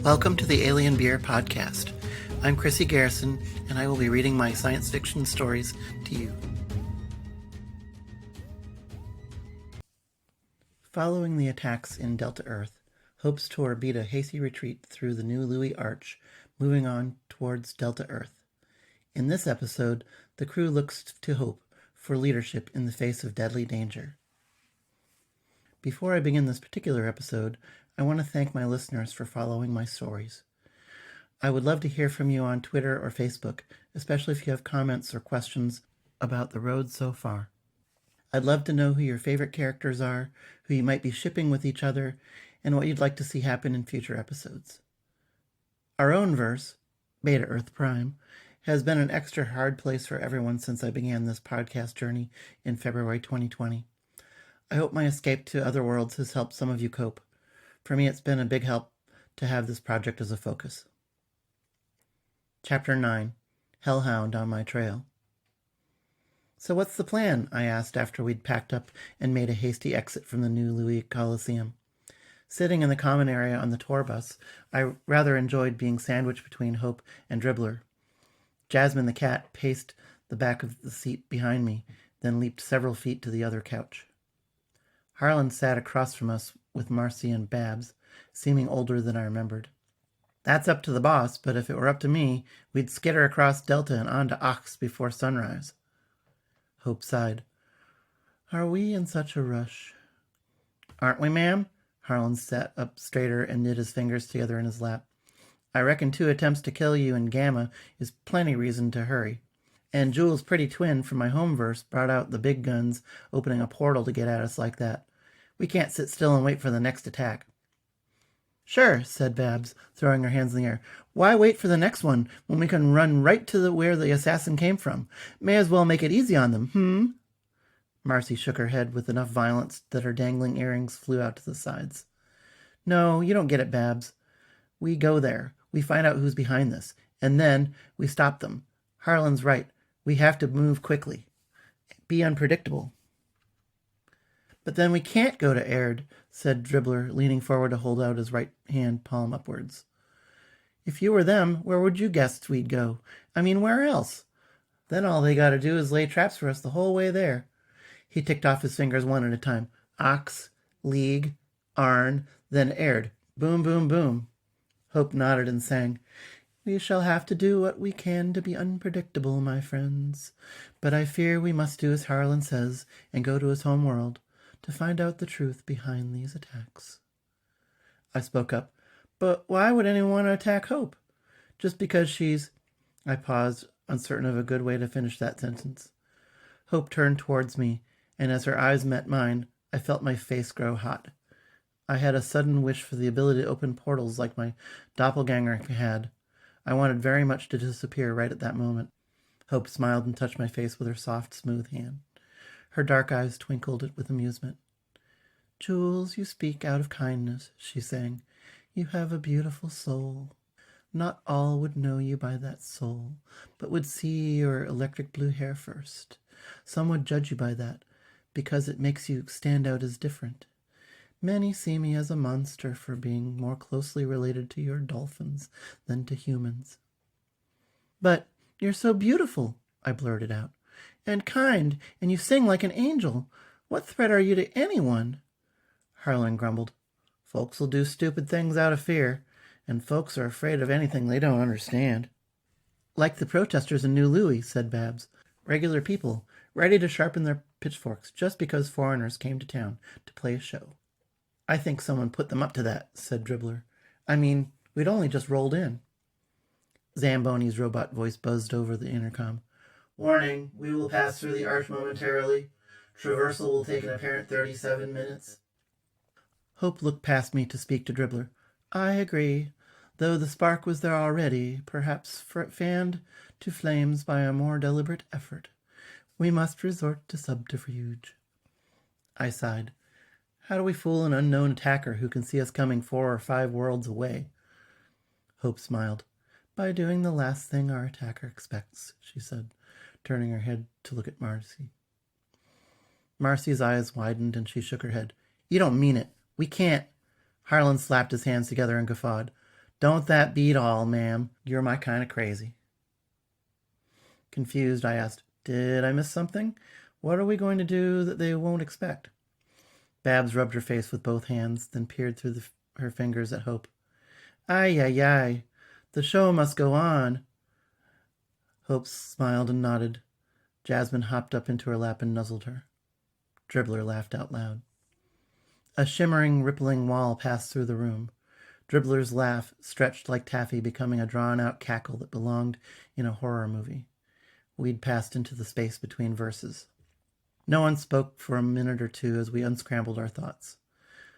Welcome to the Alien Beer Podcast. I'm Chrissy Garrison, and I will be reading my science fiction stories to you. Following the attacks in Delta Earth, Hope's tour beat a hasty retreat through the new Louie Arch, moving on towards Delta Earth. In this episode, the crew looks to Hope for leadership in the face of deadly danger. Before I begin this particular episode, I want to thank my listeners for following my stories. I would love to hear from you on Twitter or Facebook, especially if you have comments or questions about the road so far. I'd love to know who your favorite characters are, who you might be shipping with each other, and what you'd like to see happen in future episodes. Our own verse, Beta Earth Prime, has been an extra hard place for everyone since I began this podcast journey in February 2020. I hope my escape to other worlds has helped some of you cope. For me, it's been a big help to have this project as a focus. Chapter 9, Hellhound on My Trail. So what's the plan? I asked after we'd packed up and made a hasty exit from the new Louie Coliseum. Sitting in the common area on the tour bus, I rather enjoyed being sandwiched between Hope and Dribbler. Jasmine the cat paced the back of the seat behind me, then leaped several feet to the other couch. Harlan sat across from us with Marcy and Babs, seeming older than I remembered. That's up to the boss, but if it were up to me, we'd skitter across Delta and on to Ox before sunrise. Hope sighed. Are we in such a rush? Aren't we, ma'am? Harlan sat up straighter and knit his fingers together in his lap. I reckon 2 attempts to kill you in Gamma is plenty reason to hurry. And Jules' pretty twin from my home verse brought out the big guns, opening a portal to get at us like that. We can't sit still and wait for the next attack. Sure, said Babs, throwing her hands in the air. Why wait for the next one when we can run right to where the assassin came from? May as well make it easy on them, Marcy shook her head with enough violence that her dangling earrings flew out to the sides. No, you don't get it, Babs. We go there, we find out who's behind this, and then we stop them. Harlan's right. We have to move quickly. Be unpredictable. But then we can't go to Aird, said Dribbler, leaning forward to hold out his right hand palm upwards. If you were them, where would you guess we'd go? I mean, where else? Then all they gotta do is lay traps for us the whole way there. He ticked off his fingers one at a time. Ox, League, Arn, then Aird. Boom, boom, boom. Hope nodded and sang. We shall have to do what we can to be unpredictable, my friends. But I fear we must do as Harlan says and go to his home world to find out the truth behind these attacks. I spoke up. But why would anyone want to attack Hope? Just because she's... I paused, uncertain of a good way to finish that sentence. Hope turned towards me, and as her eyes met mine, I felt my face grow hot. I had a sudden wish for the ability to open portals like my doppelganger had. I wanted very much to disappear right at that moment. Hope smiled and touched my face with her soft, smooth hand. Her dark eyes twinkled with amusement. Jules, you speak out of kindness, she sang. You have a beautiful soul. Not all would know you by that soul, but would see your electric blue hair first. Some would judge you by that, because it makes you stand out as different. Many see me as a monster for being more closely related to your dolphins than to humans. But you're so beautiful, I blurted out, and kind, and you sing like an angel. What threat are you to anyone? Harlan grumbled. Folks'll do stupid things out of fear, and folks are afraid of anything they don't understand. Like the protesters in New Louie, said Babs. Regular people, ready to sharpen their pitchforks just because foreigners came to town to play a show. I think someone put them up to that, said Dribbler. I mean, we'd only just rolled in. Zamboni's robot voice buzzed over the intercom. Warning, we will pass through the arch momentarily. Traversal will take an apparent 37 minutes. Hope looked past me to speak to Dribbler. I agree, though the spark was there already, perhaps fanned to flames by a more deliberate effort. We must resort to subterfuge. I sighed. How do we fool an unknown attacker who can see us coming 4 or 5 worlds away? Hope smiled. By doing the last thing our attacker expects, she said, turning her head to look at Marcy. Marcy's eyes widened and she shook her head. You don't mean it. We can't. Harlan slapped his hands together and guffawed. Don't that beat all, ma'am? You're my kind of crazy. Confused, I asked, did I miss something? What are we going to do that they won't expect? Babs rubbed her face with both hands, then peered through her fingers at Hope. Ay, ay, ay. The show must go on. Hope smiled and nodded. Jasmine hopped up into her lap and nuzzled her. Dribbler laughed out loud. A shimmering, rippling wall passed through the room. Dribbler's laugh stretched like taffy, becoming a drawn-out cackle that belonged in a horror movie. We'd passed into the space between verses. No one spoke for a minute or two as we unscrambled our thoughts.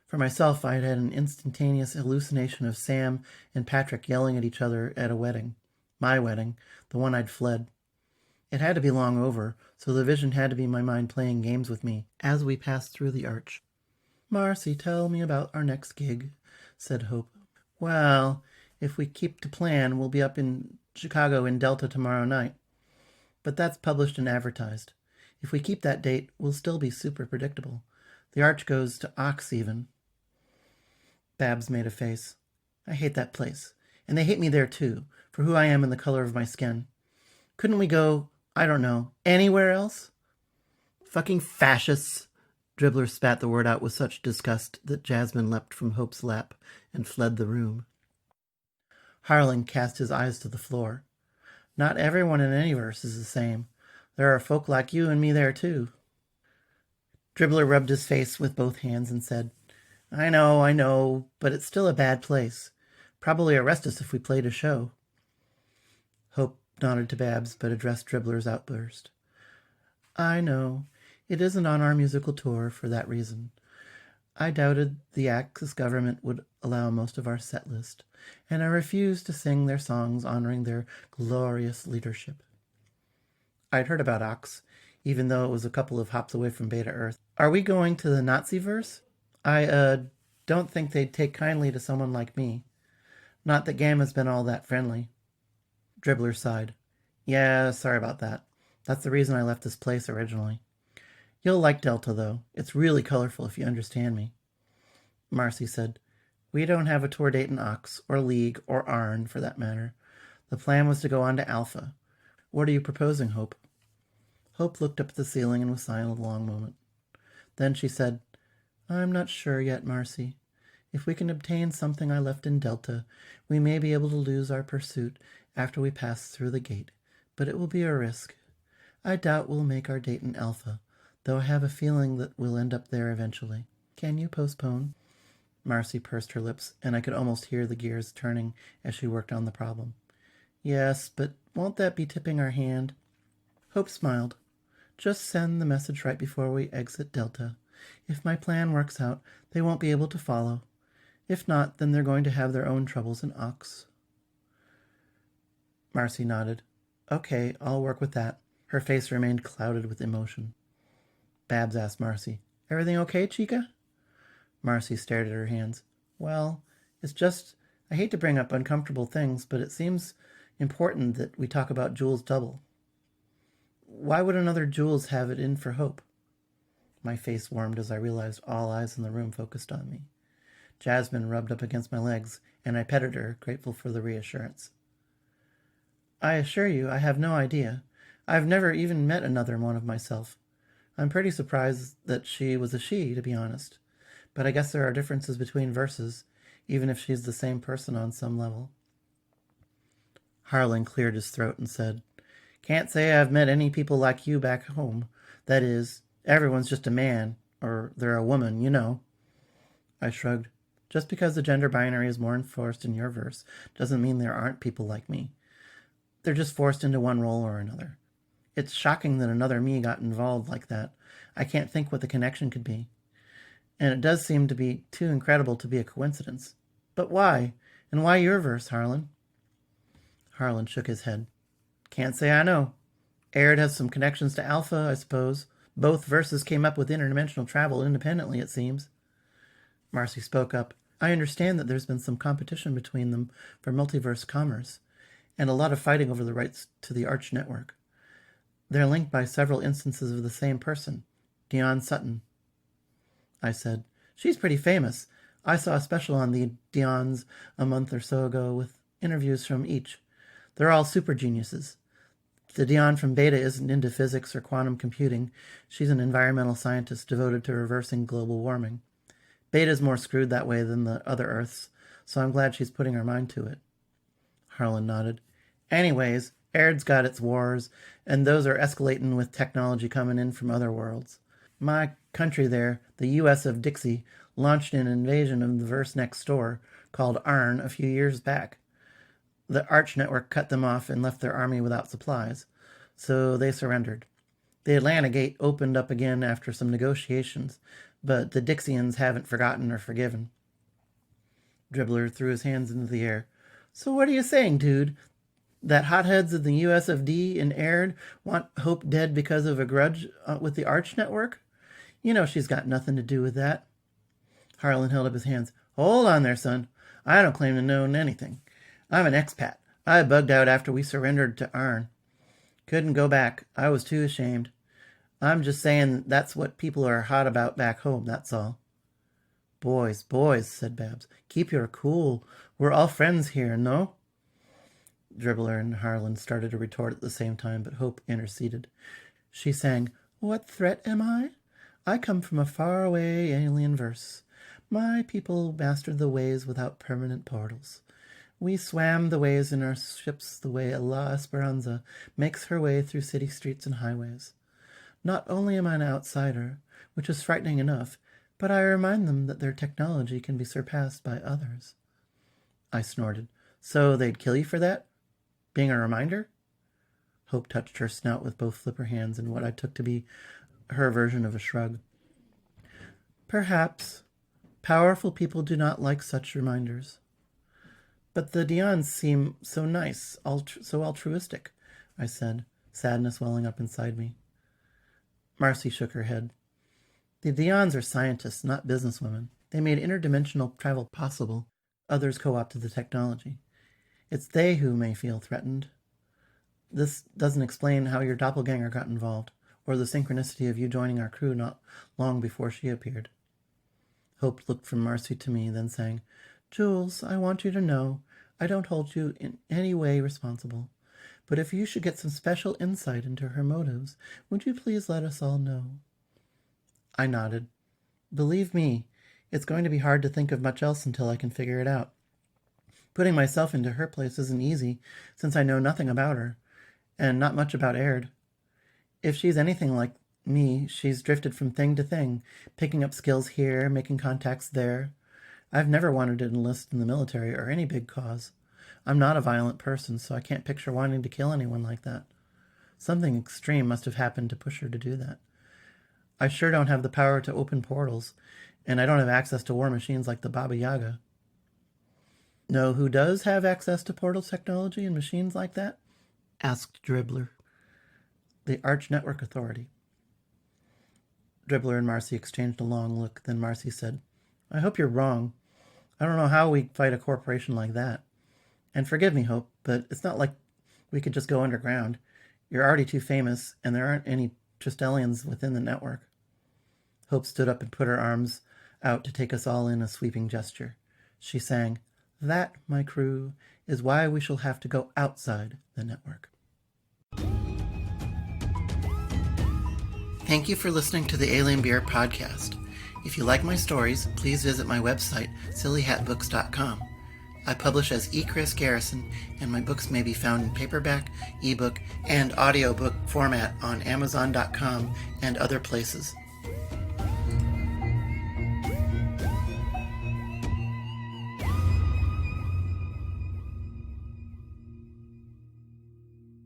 For myself, I had had an instantaneous hallucination of Sam and Patrick yelling at each other at a wedding. My wedding, the one I'd fled. It had to be long over, so the vision had to be my mind playing games with me as we passed through the arch. Marcy, tell me about our next gig, said Hope. Well, if we keep to plan, we'll be up in Chicago in Delta tomorrow night. But that's published and advertised. If we keep that date, we'll still be super predictable. The arch goes to Ox even. Babs made a face. I hate that place. And they hate me there too, for who I am and the color of my skin. Couldn't we go, I don't know, anywhere else? Fucking fascists. Dribbler spat the word out with such disgust that Jasmine leapt from Hope's lap and fled the room. Harlan cast his eyes to the floor. Not everyone in any verse is the same. There are folk like you and me there too. Dribbler rubbed his face with both hands and said, I know, but it's still a bad place. Probably arrest us if we played a show. Hope nodded to Babs, but addressed Dribbler's outburst. I know. It isn't on our musical tour for that reason. I doubted the Axis government would allow most of our set list, and I refused to sing their songs honoring their glorious leadership. I'd heard about Ox, even though it was a couple of hops away from Beta Earth. Are we going to the Nazi verse? I don't think they'd take kindly to someone like me. Not that Gamma's been all that friendly. Dribbler sighed. Yeah, sorry about that. That's the reason I left this place originally. You'll like Delta, though. It's really colorful if you understand me. Marcy said, We don't have a tour date in Ox, or League, or Arn, for that matter. The plan was to go on to Alpha. What are you proposing, Hope? Hope looked up at the ceiling and was silent a long moment. Then she said, I'm not sure yet, Marcy. If we can obtain something I left in Delta, we may be able to lose our pursuit after we pass through the gate, but it will be a risk. I doubt we'll make our date in Alpha, though I have a feeling that we'll end up there eventually. Can you postpone? Marcy pursed her lips, and I could almost hear the gears turning as she worked on the problem. Yes, but won't that be tipping our hand? Hope smiled. Just send the message right before we exit Delta. If my plan works out, they won't be able to follow. If not, then they're going to have their own troubles in Ox. Marcy nodded. Okay, I'll work with that. Her face remained clouded with emotion. Babs asked Marcy, Everything okay, Chica? Marcy stared at her hands. Well, it's just, I hate to bring up uncomfortable things, but it seems important that we talk about Jules' double. Why would another Jules have it in for Hope? My face warmed as I realized all eyes in the room focused on me. Jasmine rubbed up against my legs, and I petted her, grateful for the reassurance. I assure you, I have no idea. I've never even met another one of myself. I'm pretty surprised that she was a she, to be honest. But I guess there are differences between verses, even if she's the same person on some level. Harlan cleared his throat and said, Can't say I've met any people like you back home. That is, everyone's just a man, or they're a woman, you know. I shrugged. Just because the gender binary is more enforced in your verse doesn't mean there aren't people like me. They're just forced into one role or another. It's shocking that another me got involved like that. I can't think what the connection could be. And it does seem to be too incredible to be a coincidence. But why? And why your verse, Harlan? Harlan shook his head. Can't say I know. Aird has some connections to Alpha, I suppose. Both verses came up with interdimensional travel independently, it seems. Marcy spoke up. I understand that there's been some competition between them for multiverse commerce, and a lot of fighting over the rights to the Arch network. They're linked by several instances of the same person, Dion Sutton. I said, She's pretty famous. I saw a special on the Dions a month or so ago with interviews from each. They're all super geniuses. The Dion from Beta isn't into physics or quantum computing. She's an environmental scientist devoted to reversing global warming. Beta's more screwed that way than the other Earths, so I'm glad she's putting her mind to it. Harlan nodded. Anyways, Aird's got its wars, and those are escalating with technology coming in from other worlds. My country there, the U.S. of Dixie, launched an invasion of the verse next door, called Arn, a few years back. The Arch network cut them off and left their army without supplies, so they surrendered. The Atlanta Gate opened up again after some negotiations, but the Dixians haven't forgotten or forgiven. Dribbler threw his hands into the air. So what are you saying, dude? That hotheads of the US of D and Aird want Hope dead because of a grudge with the Arch network? You know she's got nothing to do with that. Harlan held up his hands. Hold on there, son. I don't claim to know anything. I'm an expat. I bugged out after we surrendered to Arn. Couldn't go back. I was too ashamed. I'm just saying that's what people are hot about back home, that's all. Boys, said Babs. Keep your cool. We're all friends here, no? Dribbler and Harlan started to retort at the same time, but Hope interceded. She sang, What threat am I? I come from a faraway alien verse. My people mastered the ways without permanent portals. We swam the ways in our ships the way La Esperanza makes her way through city streets and highways. Not only am I an outsider, which is frightening enough, but I remind them that their technology can be surpassed by others. I snorted. So they'd kill you for that? Being a reminder? Hope touched her snout with both flipper hands in what I took to be her version of a shrug. Perhaps. Powerful people do not like such reminders. But the Dions seem so nice, so altruistic, I said, sadness welling up inside me. Marcy shook her head. The Dions are scientists, not businesswomen. They made interdimensional travel possible. Others co-opted the technology. It's they who may feel threatened. This doesn't explain how your doppelganger got involved, or the synchronicity of you joining our crew not long before she appeared. Hope looked from Marcy to me, then sang, Jules, I want you to know I don't hold you in any way responsible. But if you should get some special insight into her motives, would you please let us all know? I nodded. Believe me, it's going to be hard to think of much else until I can figure it out. Putting myself into her place isn't easy, since I know nothing about her, and not much about Aird. If she's anything like me, she's drifted from thing to thing, picking up skills here, making contacts there. I've never wanted to enlist in the military or any big cause. I'm not a violent person, so I can't picture wanting to kill anyone like that. Something extreme must have happened to push her to do that. I sure don't have the power to open portals, and I don't have access to war machines like the Baba Yaga. Know who does have access to portal technology and machines like that? Asked Dribbler. The Arch Network Authority. Dribbler and Marcy exchanged a long look, then Marcy said, I hope you're wrong. I don't know how we fight a corporation like that. And forgive me, Hope, but it's not like we could just go underground. You're already too famous, and there aren't any Tristellians within the network. Hope stood up and put her arms out to take us all in a sweeping gesture. She sang, That, my crew, is why we shall have to go outside the network. Thank you for listening to the Alien Beer podcast. If you like my stories, please visit my website, sillyhatbooks.com. I publish as E. Chris Garrison, and my books may be found in paperback, ebook, and audiobook format on Amazon.com and other places.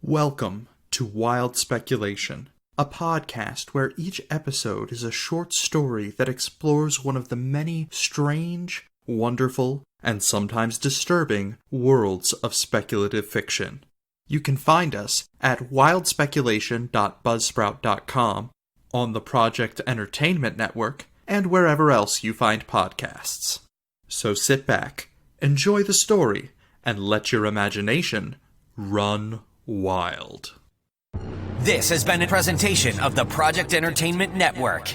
Welcome to Wild Speculation, a podcast where each episode is a short story that explores one of the many strange, wonderful, and sometimes disturbing worlds of speculative fiction. You can find us at wildspeculation.buzzsprout.com, on the Project Entertainment Network, and wherever else you find podcasts. So sit back, enjoy the story, and let your imagination run wild. This has been a presentation of the Project Entertainment Network.